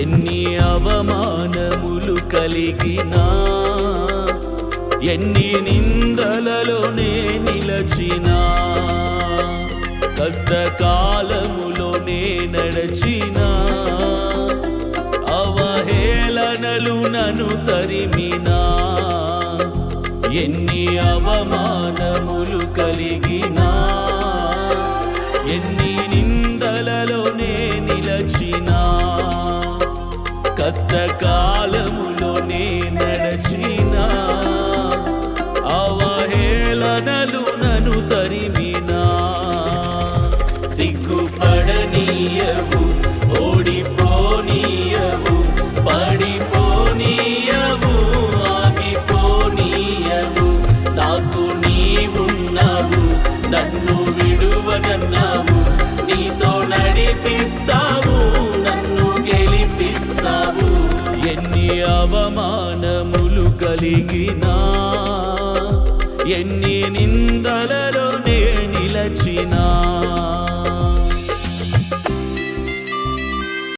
ఎన్ని అవమానములు కలిగినా, ఎన్ని నిందలలోనే నిలచినా, కష్టకాలములోనే నడచినా, అవహేళనలు నన్ను తరిమినా, ఎన్ని అవమానములు కలిగినా, ఎన్ని నిందలలోనే నిలచినా, కష్టకాలములోనే నడచినా, అవహేళనలు నన్ను తరిమినా, సిగ్గుపడనీయవు, ఓడిపోనీయవు, పడిపోనీయవు, ఆగిపోనీయవు. నాకు నీవున్నావు, నన్ను విడువనన్నావు, నీతో నడిపిస్తావు, నన్ను గెలిపిస్తావు. ఎన్ని అవమానములు కలిగినా, ఎన్ని నిందలలోనే నిలచినా,